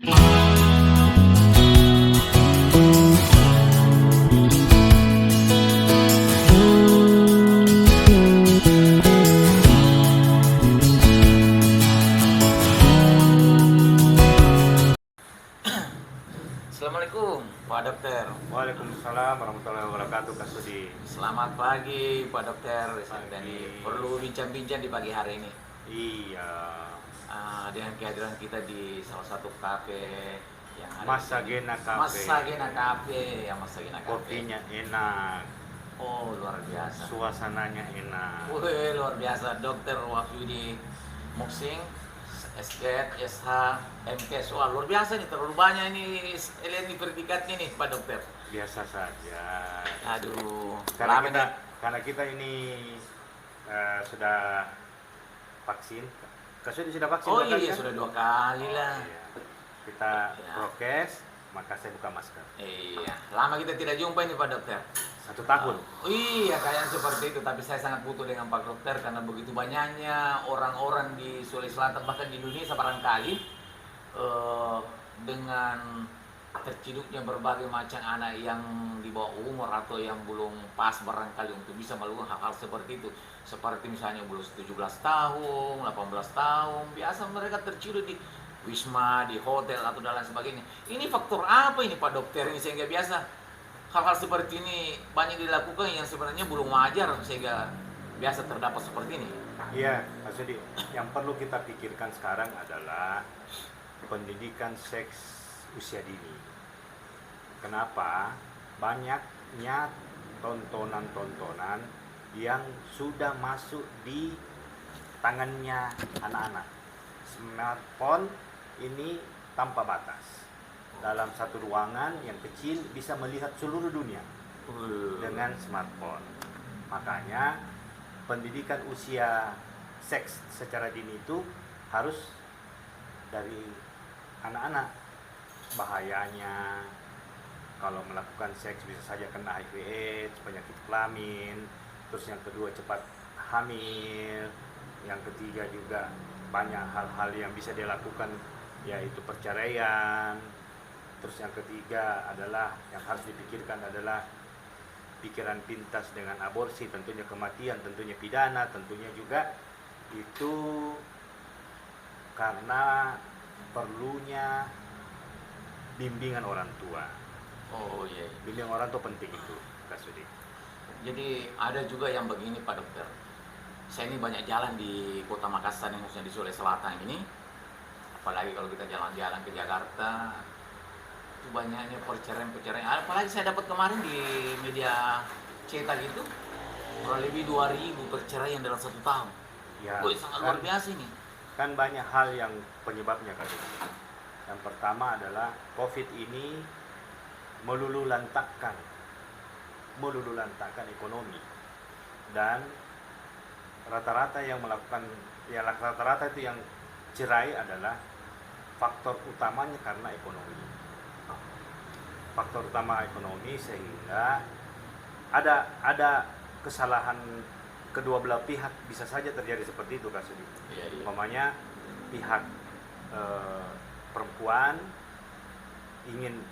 Assalamualaikum Pak Dokter. Waalaikumsalam warahmatullahi wabarakatuh, Kak Sudi. Selamat pagi Pak Dokter. Pagi. Perlu bincang-bincang di pagi hari ini Iya, dengan kehadiran kita di salah satu kafe yang ada Mas di sini. Sagena Cafe. Mas Sagena Cafe, ya Mas Sagena Cafe. Kopinya enak, Oh luar biasa. suasananya enak. Wih luar biasa Dokter Wahyudi Muksing SK, SH, MKes. Wah luar biasa nih, terlalu banyak ini lihat nih predikat nih Pak Dokter. Biasa saja. Aduh, Karena lama kita, nih. karena kita ini sudah vaksin. Kak Sudi sudah vaksin Oh dua kali iya kan? sudah 2 kali lah. Iya. Kita Ya. prokes, maka saya buka masker. Iya, lama kita tidak jumpa ini Pak Dokter. 1 tahun. Oh, iya, kayaknya seperti itu. Tapi saya sangat butuh dengan Pak Dokter karena begitu banyaknya orang-orang di Sulawesi Selatan bahkan di Indonesia barangkali dengan terciduknya berbagai macam anak yang di bawah umur atau yang belum pas barangkali untuk bisa melakukan hal-hal seperti itu. Seperti misalnya belum 17 tahun, 18 tahun, biasa mereka terciduk di wisma, di hotel atau dan lain sebagainya. Ini faktor apa ini Pak Dokter ini sehingga biasa hal-hal seperti ini banyak dilakukan yang sebenarnya belum wajar sehingga biasa terdapat seperti ini. Iya, Pak Sudi. Yang perlu kita pikirkan sekarang adalah pendidikan seks usia dini. Kenapa? Banyaknya tontonan-tontonan yang sudah masuk di tangannya anak-anak. Smartphone ini tanpa batas. Dalam satu ruangan yang kecil bisa melihat seluruh dunia dengan smartphone. Makanya pendidikan usia seks secara dini itu harus dari anak-anak. Bahayanya kalau melakukan seks bisa saja kena HIV/AIDS, penyakit kelamin. Terus yang kedua cepat hamil. Yang ketiga juga banyak hal-hal yang bisa dilakukan yaitu perceraian. Terus yang ketiga adalah yang harus dipikirkan adalah pikiran pintas dengan aborsi, tentunya kematian, tentunya pidana, tentunya juga itu karena perlunya bimbingan orang tua. Oh iya. Bimbingan orang tua penting itu, Kak Sudi. Jadi ada juga yang begini Pak Dokter. Saya ini banyak jalan di Kota Makassar yang khususnya di Sulawesi Selatan ini. Apalagi kalau kita jalan-jalan ke Jakarta, itu banyaknya perceraian. Apalagi saya dapat kemarin di media cetak itu kurang lebih 2.000 perceraian dalam 1 tahun. Ya, Wih, sangat luar biasa ini. kan banyak hal yang penyebabnya, Kak Sudi. Yang pertama adalah COVID ini melululantakkan ekonomi, dan rata-rata itu yang cerai adalah faktor utamanya karena ekonomi. Faktor utama ekonomi sehingga ada kesalahan kedua belah pihak, bisa saja terjadi seperti itu, Kak Sudi. Iya, iya. Umpamanya pihak perempuan ingin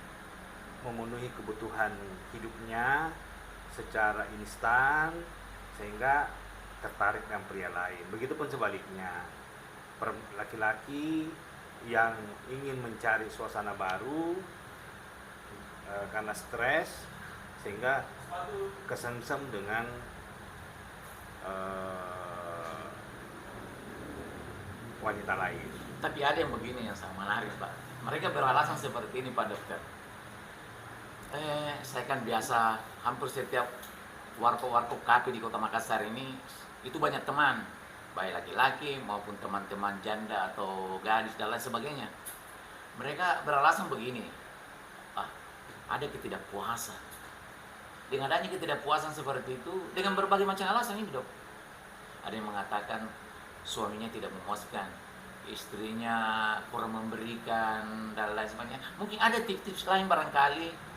memenuhi kebutuhan hidupnya secara instan sehingga tertarik dengan pria lain. Begitupun sebaliknya, laki-laki yang ingin mencari suasana baru karena stres sehingga kesengsem dengan wanita lain. Tapi ada yang begini yang sangat menarik Pak. Mereka beralasan seperti ini Pak Dokter. Saya kan biasa hampir setiap warkop-warkop kafe di Kota Makassar ini itu banyak teman, baik laki-laki maupun teman-teman janda atau gadis dan lain sebagainya. Mereka beralasan begini, ada ketidakpuasan. Dengan adanya ketidakpuasan seperti itu, dengan berbagai macam alasan ini dok. Ada yang mengatakan suaminya tidak memuaskan, istrinya kurang memberikan dan lain sebagainya. Mungkin ada tips-tips lain barangkali.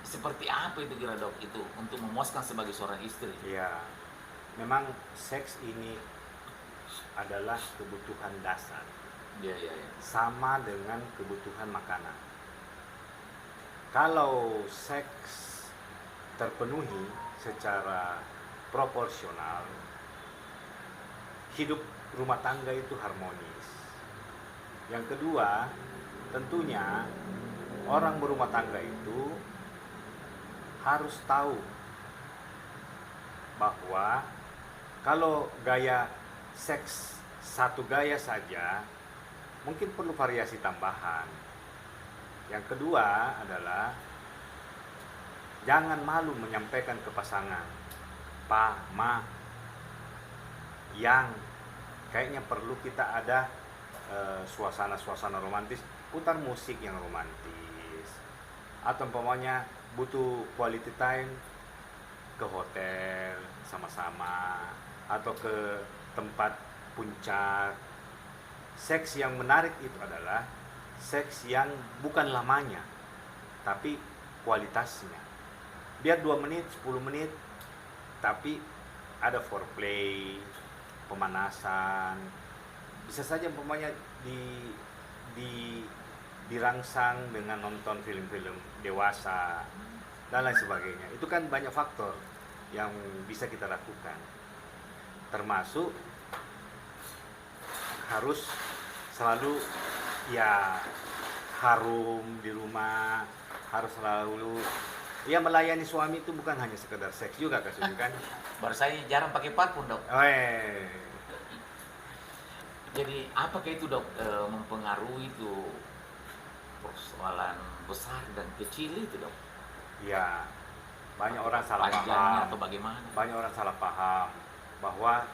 Seperti apa itu kira dok itu untuk memuaskan sebagai seorang istri? Ya, memang seks ini adalah kebutuhan dasar. Iya, iya, iya. sama dengan kebutuhan makanan. Kalau seks terpenuhi secara proporsional, hidup rumah tangga itu harmonis. Yang kedua, tentunya orang berumah tangga itu harus tahu bahwa kalau gaya seks satu gaya saja, mungkin perlu variasi tambahan. Yang kedua adalah jangan malu menyampaikan ke pasangan, "Pa, Ma, yang kayaknya perlu kita ada suasana-suasana romantis, putar musik yang romantis, atau umpamanya butuh quality time ke hotel sama-sama atau ke tempat puncak." Seks yang menarik itu adalah seks yang bukan lamanya, tapi kualitasnya. Biar 2 menit, 10 menit, tapi ada foreplay, pemanasan. Bisa saja umpamanya di dirangsang dengan nonton film-film dewasa dan lain sebagainya. Itu kan banyak faktor yang bisa kita lakukan. Termasuk harus selalu ya harum di rumah, harus selalu ya melayani suami itu bukan hanya sekedar seks juga kan. Baru saya jarang pakai parfum, Dok. Jadi apakah itu, Dok, mempengaruhi itu persoalan besar dan kecil itu, Dok? Ya, banyak orang salah Panjangnya paham. atau bagaimana? Banyak orang salah paham bahwa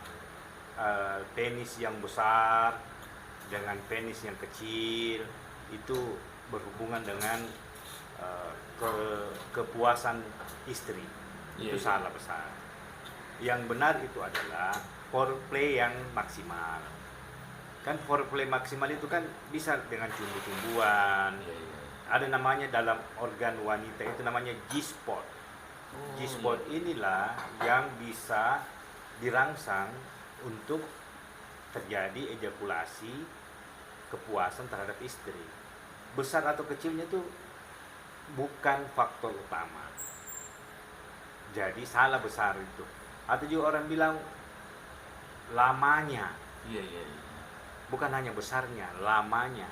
penis yang besar dengan penis yang kecil itu berhubungan dengan kepuasan istri. Itu Iya. salah besar. Yang benar itu adalah foreplay yang maksimal. Kan foreplay maksimal itu kan bisa dengan cumbu-cumbuan. Iya, iya. Ada namanya dalam organ wanita itu namanya G-spot. Oh, G-spot iya. inilah yang bisa dirangsang untuk terjadi ejakulasi kepuasan terhadap istri. Besar atau kecilnya itu bukan faktor utama. Jadi salah besar itu. Atau juga orang bilang lamanya, Iya, iya, iya. bukan hanya besarnya, lamanya.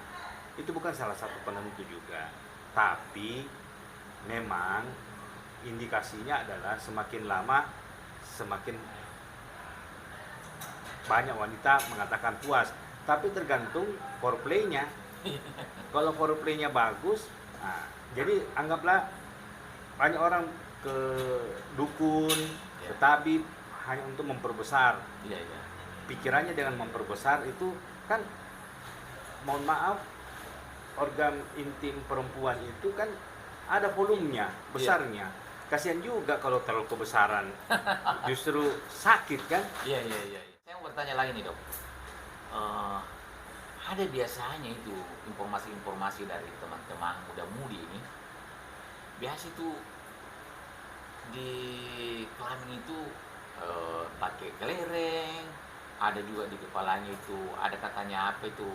Itu bukan salah satu penentu juga. Tapi memang indikasinya adalah semakin lama semakin banyak wanita mengatakan puas. Tapi tergantung foreplaynya. Kalau foreplaynya bagus, nah, jadi anggaplah banyak orang ke dukun, ke tabib hanya untuk memperbesar. Iya, iya. Pikirannya dengan memperbesar itu kan, mohon maaf, organ intim perempuan itu kan ada volumenya, besarnya. Kasihan juga kalau terlalu kebesaran, justru sakit kan? Iya, iya, iya. Saya mau bertanya lagi nih, Dok. Ada biasanya itu informasi-informasi dari teman-teman muda-mudi ini. Biasa itu di kelamin itu pakai kelereng, ada juga di kepalanya itu, ada katanya apa itu,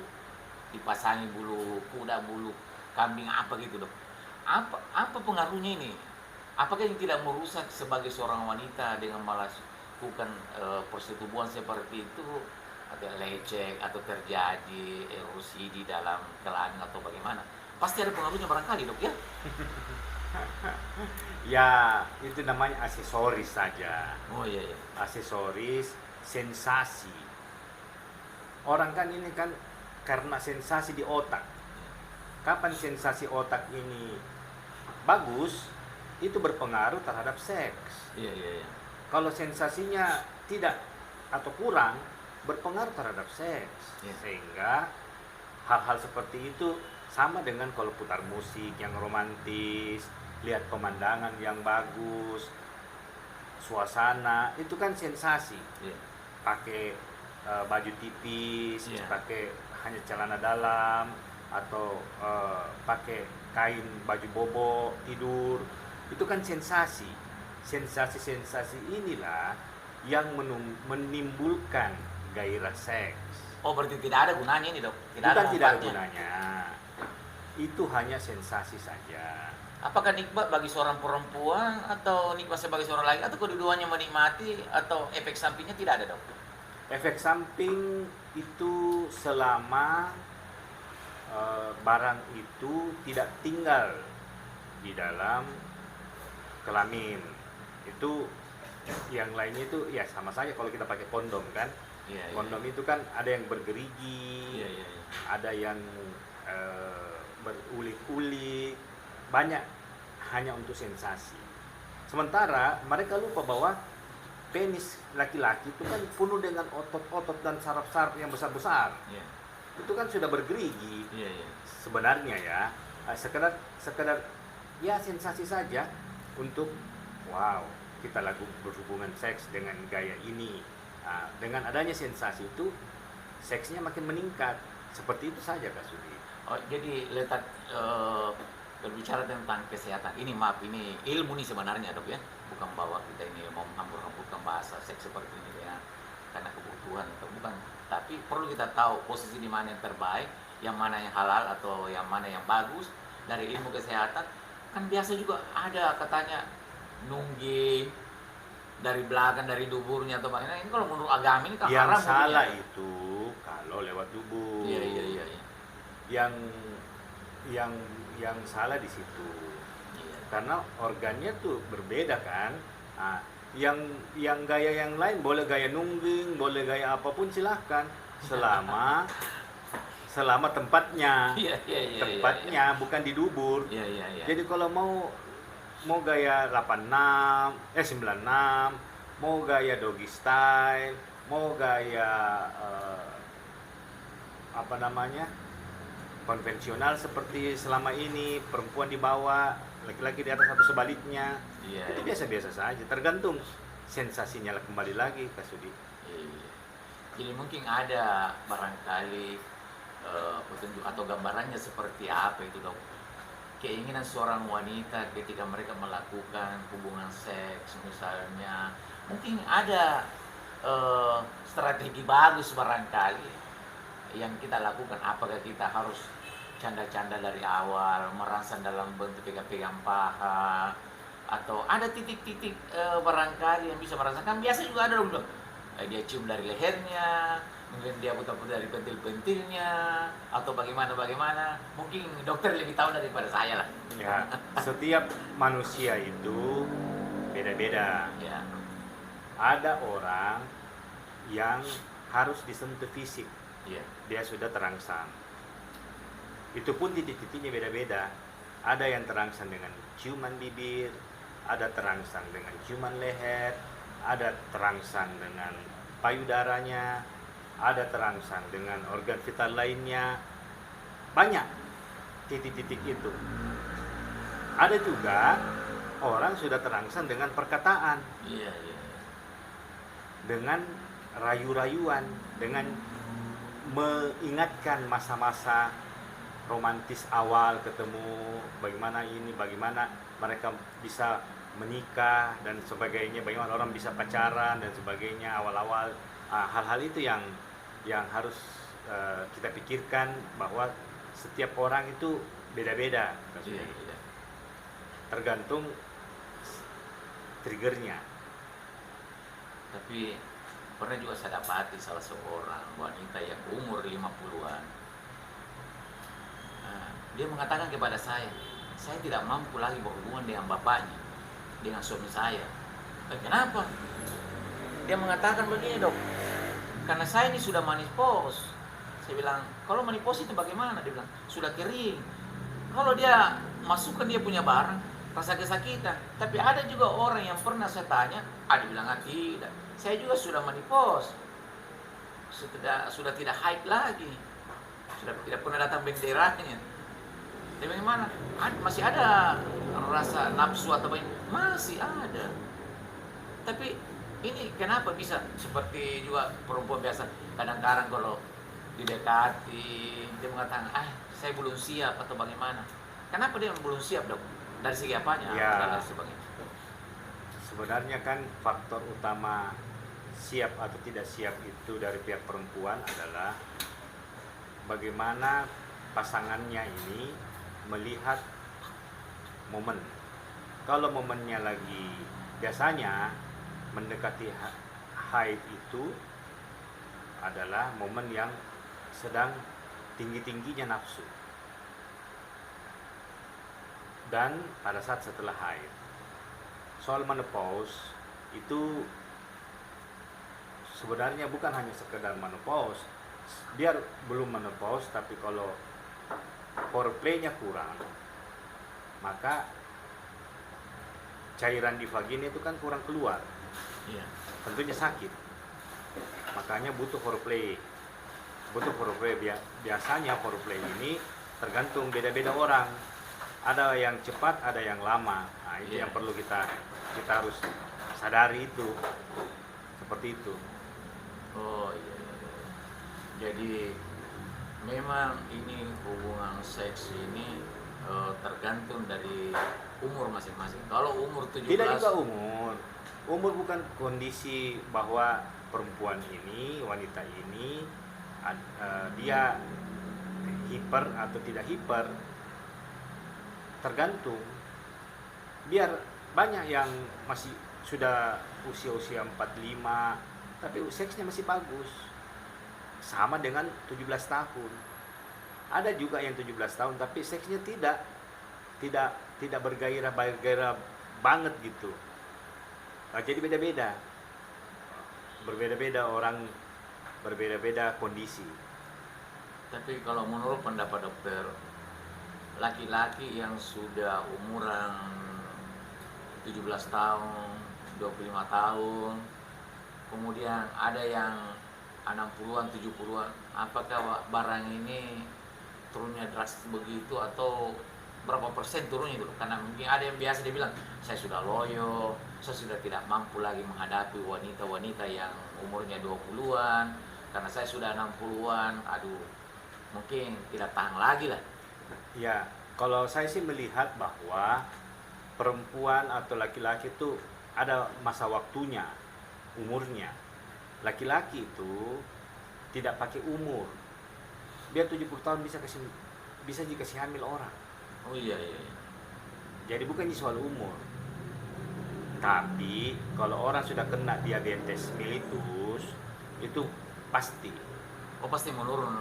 dipasangi bulu kuda, bulu kambing apa gitu, Dok. Apa pengaruhnya ini? Apakah ini tidak merusak sebagai seorang wanita dengan melakukan persetubuhan seperti itu, atau lecek atau terjadi erosi di dalam kelamin atau bagaimana? Pasti ada pengaruhnya barangkali, Dok, ya? Ya, itu namanya aksesoris saja. Oh, iya, iya. Aksesoris, sensasi. Orang kan ini kan karena sensasi di otak. Kapan sensasi otak ini bagus, itu berpengaruh terhadap seks. Iya, iya, iya. Kalau sensasinya tidak atau kurang, berpengaruh terhadap seks. Iya. Sehingga hal-hal seperti itu sama dengan kalau putar musik yang romantis, lihat pemandangan yang bagus, suasana, itu kan sensasi. Iya. Pakai baju tipis, Iya. pakai hanya celana dalam, atau pakai kain baju bobo tidur, itu kan sensasi. Sensasi-sensasi inilah yang menimbulkan gairah seks. Oh, berarti tidak ada gunanya ini, Dok? Tidak ada Bukan tidak ada manfaatnya. gunanya. Itu hanya sensasi saja. Apakah nikmat bagi seorang perempuan atau nikmat sebagai seorang laki atau kedua-duanya menikmati atau efek sampingnya tidak ada, Dok? Efek samping itu selama barang itu tidak tinggal di dalam kelamin. Itu yang lainnya itu ya sama saja kalau kita pakai kondom kan. Iya, iya. Kondom itu kan ada yang bergerigi, Iya, iya, iya. ada yang berulik-ulik, banyak hanya untuk sensasi. Sementara mereka lupa bahwa penis laki-laki itu kan penuh dengan otot-otot dan saraf-saraf yang besar-besar. Iya. Itu kan sudah bergerigi. Iya, iya. Sebenarnya ya, sekedar ya sensasi saja untuk wow, kita lagu berhubungan seks dengan gaya ini. Nah, dengan adanya sensasi itu seksnya makin meningkat. Seperti itu saja Kak Sudi. Oh, jadi letak berbicara tentang kesehatan. Ini maaf, ini ilmu nih sebenarnya, Dok ya. Bukan bahwa kita ini mau menghambur-hamburkan bahasa seks seperti ini ya karena kebutuhan atau bukan. Tapi perlu kita tahu posisi di mana yang terbaik, yang mana yang halal atau yang mana yang bagus dari ilmu kesehatan. Kan biasa juga ada katanya nungging dari belakang, dari duburnya atau bagaimana. Ini kalau menurut agama ini kan Yang haram salah hukumnya. itu kalau lewat dubur. Iya, iya, iya, iya. Yang yang yang salah di situ. Iya. Karena organnya tuh berbeda kan. Nah, yang gaya yang lain boleh gaya nungging, boleh gaya apapun silahkan selama tempatnya. Iya, iya, iya, Tempatnya bukan di dubur. iya, iya, iya. Jadi kalau mau gaya 86, 96, mau gaya doggy style, mau gaya apa namanya? Konvensional seperti selama ini, perempuan di bawah, laki-laki di atas atau sebaliknya. Iya, Itu iya. biasa-biasa saja, tergantung sensasinya lah kembali lagi Kak Sudi. Iya. Jadi mungkin ada barangkali petunjuk atau gambarannya seperti apa itu, Dok? Keinginan seorang wanita ketika mereka melakukan hubungan seks misalnya, mungkin ada strategi bagus barangkali yang kita lakukan. Apakah kita harus canda-canda dari awal, merangsang dalam bentuk pegang-pegang paha, atau ada titik-titik barangkali yang bisa merasakan. Biasa juga ada dong, Dok. Dia cium dari lehernya, mungkin dia putar-putar dari pentil-pentilnya, atau bagaimana. Mungkin dokter lebih tahu daripada saya lah. Ya, setiap manusia itu beda-beda. Ya, Ada orang yang harus disentuh fisik, iya, dia sudah terangsang. Itu pun titik-titiknya beda-beda. Ada yang terangsang dengan ciuman bibir, ada terangsang dengan ciuman leher, ada terangsang dengan payudaranya, ada terangsang dengan organ vital lainnya. Banyak titik-titik itu. Ada juga orang sudah terangsang dengan perkataan, iya, iya. dengan rayu-rayuan, dengan mengingatkan masa-masa romantis awal ketemu, bagaimana mereka bisa menikah dan sebagainya, bagaimana orang bisa pacaran dan sebagainya awal-awal. Hal-hal itu yang harus kita pikirkan bahwa setiap orang itu beda-beda, Iya, iya. tergantung triggernya. Tapi pernah juga saya dapati salah seorang wanita yang umur 50-an. Dia mengatakan kepada saya tidak mampu lagi berhubungan dengan bapaknya, dengan suami saya. Kenapa? Dia mengatakan begini, Dok, karena saya ini sudah menopause. Saya bilang, kalau menopause itu bagaimana? Dia bilang, sudah kering. Kalau dia masukkan dia punya barang, rasa kesakitan. Tapi ada juga orang yang pernah saya tanya, dia bilang, tidak. Saya juga sudah menopause. Sudah tidak haid lagi. Sudah tidak pernah datang benderanya. Dia bagaimana? Masih ada rasa nafsu atau masih ada. Tapi ini kenapa bisa seperti juga perempuan biasa, kadang-kadang kalau didekati dia mengatakan saya belum siap atau bagaimana. Kenapa dia belum siap, Dok? Dari segi apanya? Ya, Dan sebagainya. sebenarnya kan faktor utama siap atau tidak siap itu dari pihak perempuan adalah bagaimana pasangannya ini melihat momen. Kalau momennya lagi, biasanya mendekati haid itu adalah momen yang sedang tinggi-tingginya nafsu, dan pada saat setelah haid. Soal menopause itu sebenarnya bukan hanya sekedar menopause, biar belum menopause, tapi kalau foreplaynya kurang, maka cairan di vagina itu kan kurang keluar, Iya. tentunya sakit. Makanya butuh foreplay. Biasanya foreplay ini tergantung beda-beda orang. Ada yang cepat, ada yang lama. Nah, itu Iya. yang perlu kita harus sadari itu. Seperti itu. Oh iya, iya, iya. Jadi memang ini hubungan seks ini tergantung dari umur masing-masing. Kalau umur 17, Tidak juga umur. Umur bukan kondisi bahwa perempuan ini, wanita ini dia hiper atau tidak hiper. Tergantung. Biar banyak yang masih sudah usia 45 tapi seksnya masih bagus. Sama dengan 17 tahun. Ada juga yang 17 tahun tapi seksnya tidak bergairah banget gitu. Nah, jadi berbeda-beda orang, berbeda-beda kondisi. tapi kalau menurut pendapat dokter, laki-laki yang sudah umuran 17 tahun, 25 tahun, kemudian ada yang 60-an, 70-an, apakah barang ini turunnya drastis begitu atau berapa persen turunnya itu? Karena mungkin ada yang biasa dia bilang, saya sudah loyo, saya sudah tidak mampu lagi menghadapi wanita-wanita yang umurnya 20-an, karena saya sudah 60-an, aduh, mungkin tidak tahan lagi lah. Ya, kalau saya sih melihat bahwa perempuan atau laki-laki itu ada masa waktunya, umurnya. Laki-laki itu tidak pakai umur. Dia 70 tahun bisa dikasih hamil orang. Oh iya, iya, iya. Jadi bukan soal umur. Tapi kalau orang sudah kena diabetes mellitus itu pasti. Oh pasti menurun.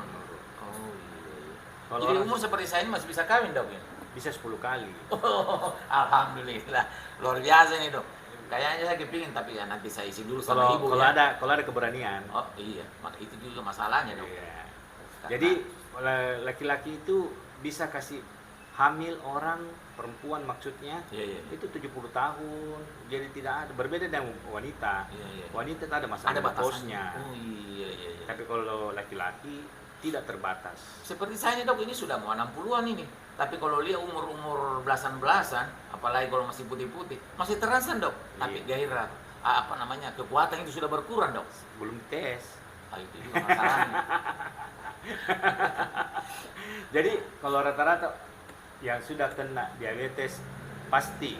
Oh iya, iya. Kalau Jadi orang umur seperti saya ini masih bisa kawin dok ya? bisa 10 kali. Oh, alhamdulillah, luar biasa nih dok. Kayaknya saya kepingin tapi ya nanti saya isi dulu sama ibu Kalau ya. ada keberanian. Oh iya, itu juga masalahnya dok. Iya. Karena- Jadi laki-laki itu bisa kasih hamil orang, perempuan maksudnya, Iya, iya. itu 70 tahun. Jadi tidak ada, berbeda dengan wanita. Iya, iya. Wanita tak ada masalah Ada batasannya. posnya. Oh iya, iya, iya. Tapi kalau laki-laki tidak terbatas. Seperti saya nih dok, ini sudah mau 60-an ini. Tapi kalau lihat umur-umur belasan-belasan, apalagi kalau masih putih-putih, masih terasa dok. Tapi Iya. gairah, apa namanya, kekuatan itu sudah berkurang dok. Belum tes. Ah, itu juga masalahnya. Jadi kalau rata-rata yang sudah kena diabetes pasti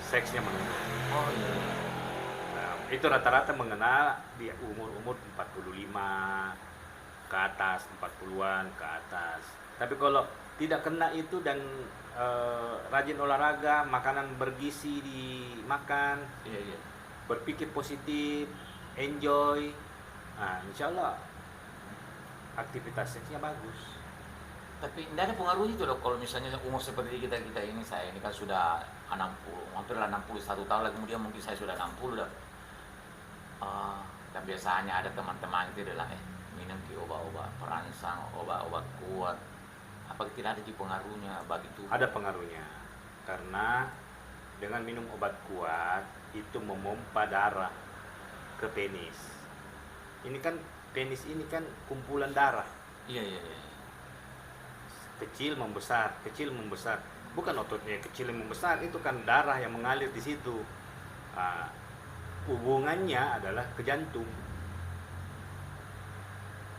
seksnya menurun. Oh iya. Nah, itu rata-rata mengenal di umur-umur 45 ke atas, 40-an ke atas. Tapi kalau tidak kena itu dan rajin olahraga, makanan bergizi dimakan, Iya, iya. berpikir positif, enjoy, nah insya Allah aktivitas seksnya bagus. Tapi tidak ada pengaruh itu dok, kalau misalnya umur seperti kita ini, saya ini kan sudah 60, hampir 61 tahun lagi, kemudian mungkin saya sudah 60 dok. Dan biasanya ada teman-teman itu adalah minum ki obat-obat perangsang, obat-obat kuat. Apa tidak ada di pengaruhnya bagi tubuh? Ada pengaruhnya, karena dengan minum obat kuat itu memompa darah ke penis. Ini kan penis ini kan kumpulan darah, Iya, iya, iya. kecil membesar, bukan ototnya kecil yang membesar, itu kan darah yang mengalir di situ. Nah, hubungannya adalah ke jantung.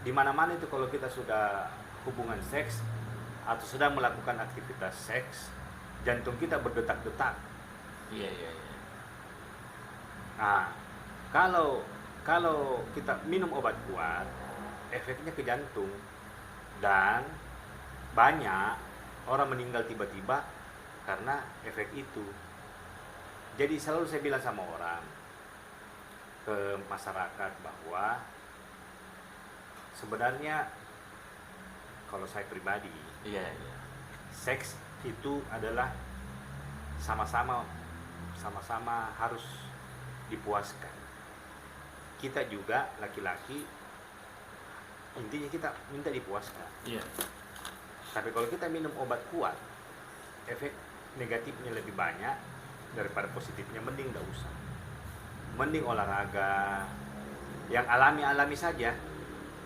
Di mana-mana itu kalau kita sudah hubungan seks atau sedang melakukan aktivitas seks, jantung kita berdetak-detak. Iya, iya, iya. Nah, kalau kita minum obat kuat, efeknya ke jantung. Dan banyak orang meninggal tiba-tiba karena efek itu. Jadi selalu saya bilang sama orang, ke masyarakat, bahwa sebenarnya kalau saya pribadi, Iya, iya. seks itu adalah sama-sama harus dipuaskan. Kita juga laki-laki, intinya kita minta dipuaskan. Iya. Tapi kalau kita minum obat kuat, efek negatifnya lebih banyak daripada positifnya. Mending nggak usah. Mending olahraga yang alami saja.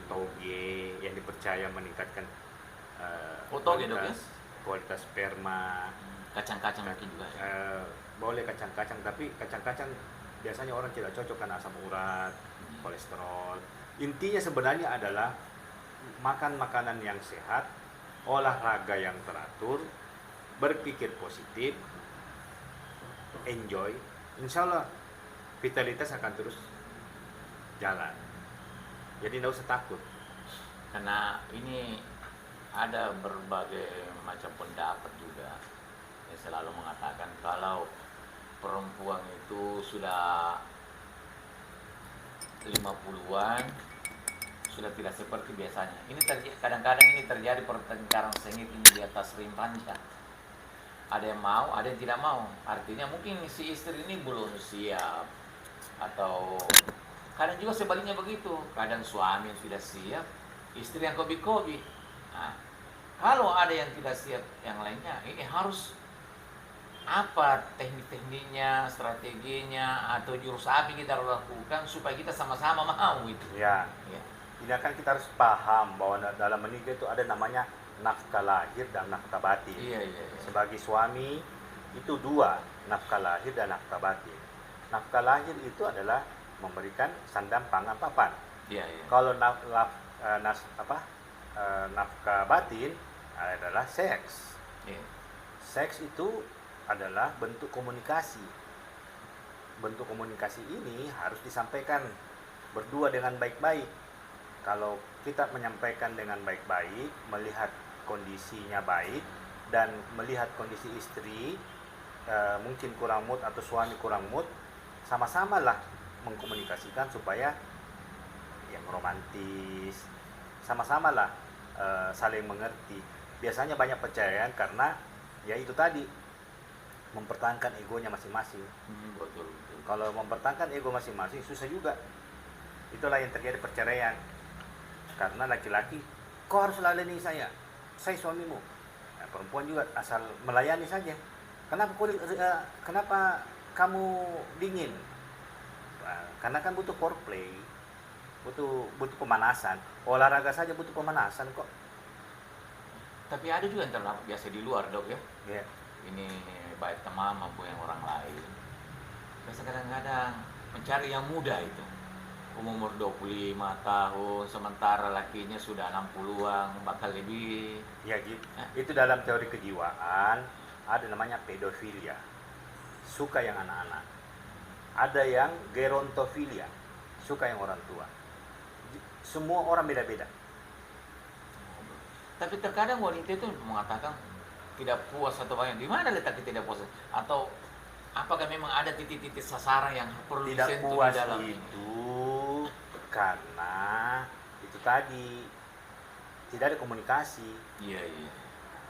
Toge yang dipercaya meningkatkan Toge, Dok, ya? kualitas sperma. Kacang-kacang mungkin juga. Boleh kacang-kacang, tapi kacang-kacang biasanya orang tidak cocok karena asam urat, kolesterol. Intinya sebenarnya adalah makan makanan yang sehat, olahraga yang teratur, berpikir positif, enjoy. Insya Allah vitalitas akan terus jalan. Jadi tidak usah takut. Karena ini ada berbagai macam pendapat juga yang selalu mengatakan kalau perempuan itu sudah 50-an sudah tidak seperti biasanya. Ini kadang-kadang ini terjadi pertengkaran sengit ini di atas ring panjang. Ada yang mau, ada yang tidak mau. Artinya mungkin si istri ini belum siap, atau kadang juga sebaliknya begitu. Kadang suami yang sudah siap, istri yang kobi-kobi. Nah, kalau ada yang tidak siap yang lainnya, ini harus apa teknik-tekniknya, strateginya, atau jurus apa yang kita lakukan supaya kita sama-sama mau itu. Ya. Ya. Ini kan kita harus paham bahwa dalam menikah itu ada namanya nafkah lahir dan nafkah batin. Iya, iya, iya. Sebagai suami itu dua, nafkah lahir dan nafkah batin. Nafkah lahir itu adalah memberikan sandang pangan papan. Iya, iya. Kalau nafkah batin adalah seks. Iya. Seks itu adalah bentuk komunikasi. Bentuk komunikasi ini harus disampaikan berdua dengan baik-baik. Kalau kita menyampaikan dengan baik-baik, melihat kondisinya baik, dan melihat kondisi istri mungkin kurang mood atau suami kurang mood, sama-sama lah mengkomunikasikan supaya yang romantis, sama-sama lah saling mengerti. Biasanya banyak perceraian karena ya itu tadi, mempertahankan egonya masing-masing. Betul, betul. Kalau mempertahankan ego masing-masing susah juga. Itulah yang terjadi perceraian. Karena laki-laki, kau harus layani saya suamimu. Nah, perempuan juga asal melayani saja. Kenapa kamu dingin? Nah, karena kan butuh foreplay, butuh pemanasan. Olahraga saja butuh pemanasan kok. Tapi ada juga yang terlalu biasa di luar, Dok, ya. Yeah. Ini baik teman maupun yang orang lain. Biasa kadang-kadang mencari yang muda itu. Umur 25 tahun, sementara lakinya sudah 60-an, bahkan lebih. Ya gitu. Itu dalam teori kejiwaan ada namanya pedofilia. Suka yang anak-anak. Ada yang gerontofilia, suka yang orang tua. Semua orang beda-beda. Tapi terkadang wanita itu mengatakan tidak puas atau banyak. Di mana letaknya tidak puas? Atau apakah memang ada titik-titik sasaran yang perlu Tidak disentuh puas di dalam itu karena itu tadi tidak ada komunikasi. Iya, iya.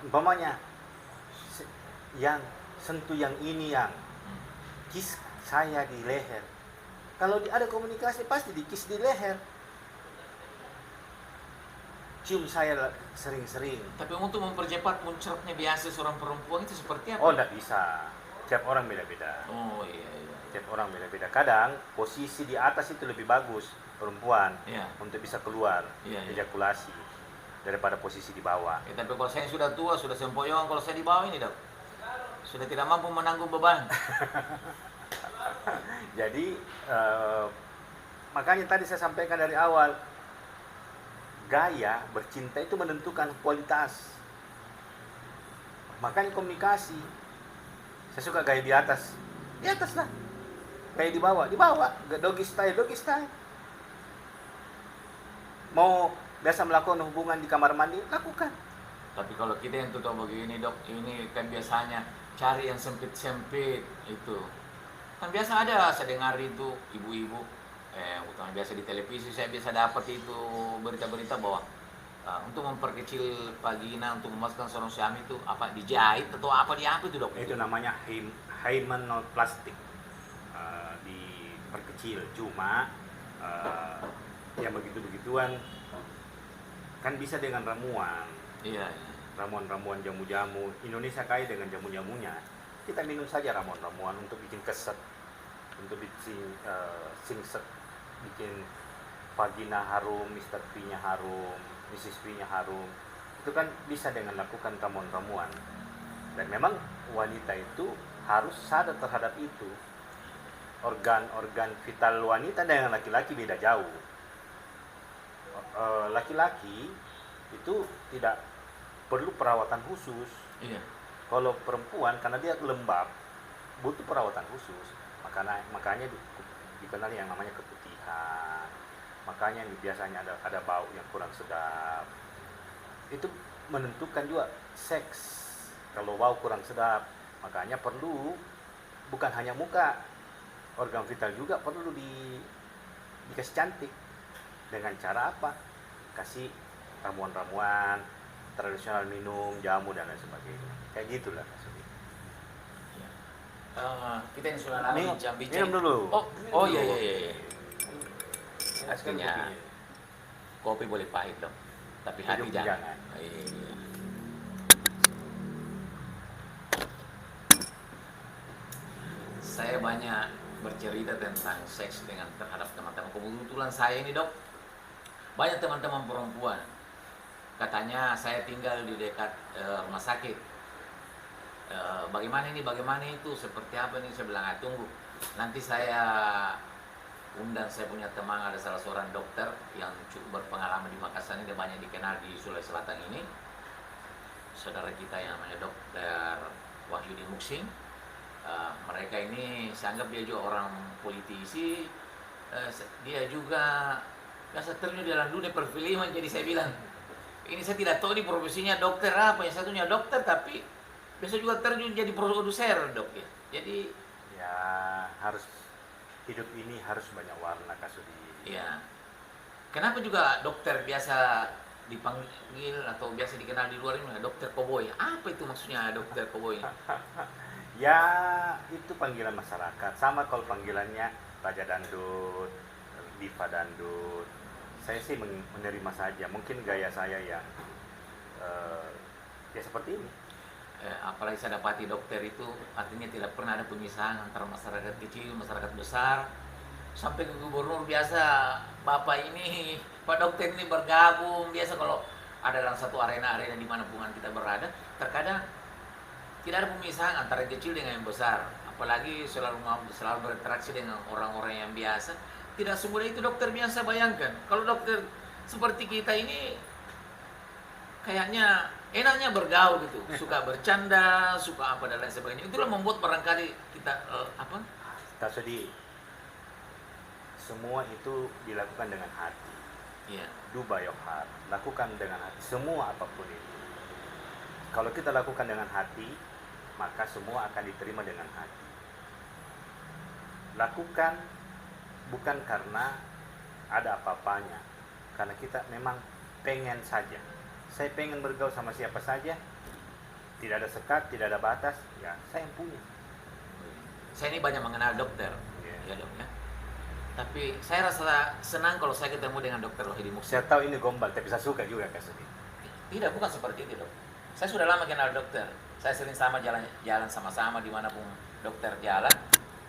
Umpamanya yang sentuh yang ini, yang kiss saya di leher. Kalau ada komunikasi pasti di kiss di leher. Cium saya sering-sering. Tapi untuk mempercepat muncratnya biasa seorang perempuan itu seperti apa? Oh, enggak bisa. Tiap orang beda-beda. Oh, iya, iya. Tiap orang beda-beda. Kadang posisi di atas itu lebih bagus perempuan, Iya. untuk bisa keluar, Iya, iya. ejakulasi, daripada posisi di bawah. Ya, tapi kalau saya sudah tua, sudah sempoyongan, kalau saya di bawah ini, Dok, sudah tidak mampu menanggung beban. Jadi makanya tadi saya sampaikan dari awal, gaya bercinta itu menentukan kualitas. Makanya komunikasi. Saya suka gaya di atas lah. Gaya di bawah, doggy style. Mau biasa melakukan hubungan di kamar mandi, lakukan. Tapi kalau kita yang tutup begini dok, ini kan biasanya cari yang sempit-sempit itu. Kan biasa ada saya dengar itu ibu-ibu, utama biasa di televisi saya biasa dapat itu berita-berita bahwa untuk memperkecil vagina, untuk memasukkan seorang suami itu apa dijahit atau apa itu dok? Itu namanya hymenoplastik, diperkecil. Cuma yang begitu-begituan kan bisa dengan ramuan. Iya. Ramuan-ramuan jamu-jamu. Indonesia kaya dengan jamu-jamunya. Kita minum saja ramuan-ramuan untuk bikin keset, untuk bikin singset, bikin vagina harum, Mr. P-nya harum, Mrs. P-nya harum. Itu kan bisa dengan lakukan ramuan-ramuan. Dan memang wanita itu harus sadar terhadap itu. Organ-organ vital wanita dengan laki-laki beda jauh. Laki-laki itu tidak perlu perawatan khusus. Iya. Kalau perempuan karena dia lembab butuh perawatan khusus. Makanya dikenal yang namanya keputihan. Makanya biasanya ada bau yang kurang sedap. Itu menentukan juga seks. Kalau bau kurang sedap, makanya perlu bukan hanya muka, organ vital juga perlu dikasih cantik. Dengan cara apa? Kasih ramuan-ramuan tradisional, minum jamu dan lain sebagainya, kayak gitulah maksudnya. Kita yang sudah lama bincang-bincang. Minum dulu. Oh iya. Artinya kopi boleh pahit dong, tapi hati jangan. Iya. Saya banyak bercerita tentang seks dengan terhadap teman-teman. Kebetulan saya ini dok, banyak teman-teman perempuan. Katanya saya tinggal di dekat rumah sakit. Bagaimana itu, seperti apa nih? Saya bilang, tunggu. Nanti saya undang, saya punya teman, ada salah seorang dokter yang cukup berpengalaman di Makassar ini, dia banyak dikenal di Sulawesi Selatan ini. Saudara kita yang namanya Dokter Wahyudi Muksing. Mereka ini, saya anggap dia juga orang politisi. Dia juga biasa terjun dalam dunia perfilman, jadi saya bilang, ini saya tidak tahu di profesinya dokter apa, yang satunya dokter tapi biasa juga terjun jadi produser dok ya. Jadi ya harus hidup ini harus banyak warna Kasudi. Iya. Kenapa juga dokter biasa dipanggil atau biasa dikenal di luar ini dokter koboi? Apa itu maksudnya dokter koboi? Ya itu panggilan masyarakat. Sama kalau panggilannya Raja Dandut, Diva Dandut. Saya sih menerima saja. Mungkin gaya saya yang ya seperti ini. Apalagi saya dapati dokter itu artinya tidak pernah ada pemisahan antara masyarakat kecil, masyarakat besar, sampai ke gubernur biasa. Bapak ini, Pak Dokter ini bergabung biasa kalau ada dalam satu arena-arena di mana hubungan kita berada. Terkadang tidak ada pemisahan antara kecil dengan yang besar. Apalagi selalu berinteraksi dengan orang-orang yang biasa. Tidak semudah itu dokter biasa, bayangkan. Kalau dokter seperti kita ini kayaknya enaknya bergaul gitu, suka bercanda, suka apa dan lain sebagainya. Itulah membuat barangkali kita Tak sedih. Semua itu dilakukan dengan hati. Iya. Do by your heart. Lakukan dengan hati. Semua apapun itu. Kalau kita lakukan dengan hati, maka semua akan diterima dengan hati. Lakukan bukan karena ada apa-apanya, karena kita memang pengen saja. Saya pengen bergaul sama siapa saja, tidak ada sekat, tidak ada batas, ya saya yang punya. Saya ini banyak mengenal dokter, ya dok ya. Tapi saya rasa senang kalau saya ketemu dengan dokter Wahyudi Muksing. Saya tahu ini gombal, tapi saya suka juga Kasudi. Tidak, bukan seperti itu dok. Saya sudah lama kenal dokter. Saya sering sama jalan sama-sama dimanapun dokter jalan.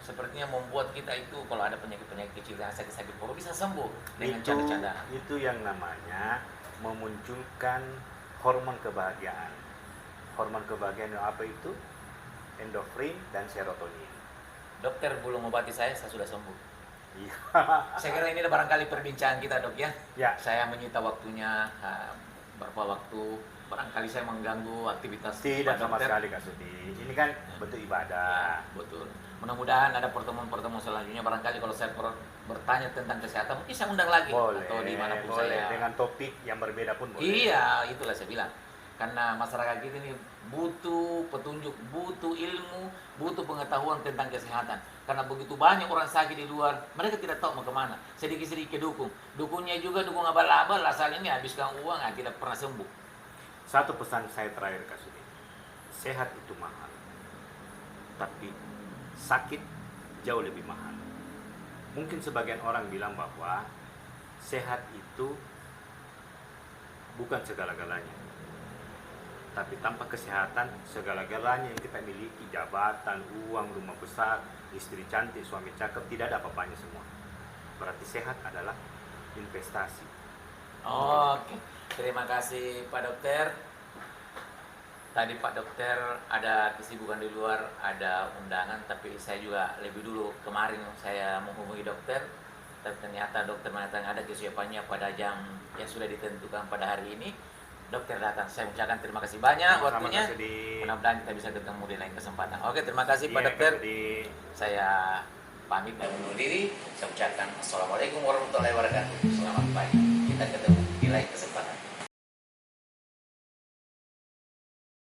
Sepertinya membuat kita itu kalau ada penyakit-penyakit kecil yang sakit-sakit perut bisa sembuh dengan canda-candaan. Itu yang namanya memunculkan hormon kebahagiaan. Hormon kebahagiaan apa itu? Endorfin dan serotonin. Dokter belum obati saya sudah sembuh. Iya. Saya kira ini barangkali perbincangan kita dok ya. Ya. Saya menyita waktunya beberapa waktu. barangkali saya mengganggu aktivitas Tidak Pak sama Dokter. sekali Kak Sudi. Ini kan bentuk ibadah. Betul. Mudah-mudahan ada pertemuan-pertemuan selanjutnya. Barangkali kalau saya bertanya tentang kesehatan, mungkin saya undang lagi. Boleh, Atau dimanapun boleh. saya. Dengan topik yang berbeda pun boleh. Iya, itulah saya bilang. Karena masyarakat kita ini butuh petunjuk, butuh ilmu, butuh pengetahuan tentang kesehatan. Karena begitu banyak orang sakit di luar, mereka tidak tahu mau kemana. Sedikit-sedikit dukung. Dukungnya juga dukung abal-abal, asal ini habiskan uang, tidak pernah sembuh. Satu pesan saya terakhir Kak Sudi. Sehat itu mahal. Tapi sakit jauh lebih mahal. Mungkin sebagian orang bilang bahwa sehat itu bukan segala-galanya. Tapi tanpa kesehatan, segala-galanya yang kita miliki, jabatan, uang, rumah besar, istri cantik, suami cakep, tidak ada apa-apanya semua. Berarti sehat adalah investasi. Oke, terima kasih Pak Dokter. Tadi Pak Dokter ada kesibukan di luar, ada undangan, tapi saya juga lebih dulu kemarin saya menghubungi dokter, tapi ternyata dokter mengatakan ada kesiapannya pada jam yang sudah ditentukan pada hari ini. Dokter datang, saya ucapkan terima kasih banyak Sama-sama, waktunya. Kak Sudi. Mudah-mudahan kita bisa ketemu di lain kesempatan. Oke, terima kasih Pak Iya, Dokter. Kak Sudi. Saya pamit dan undur diri. Saya ucapkan assalamualaikum warahmatullahi wabarakatuh. Selamat pagi. Kita ketemu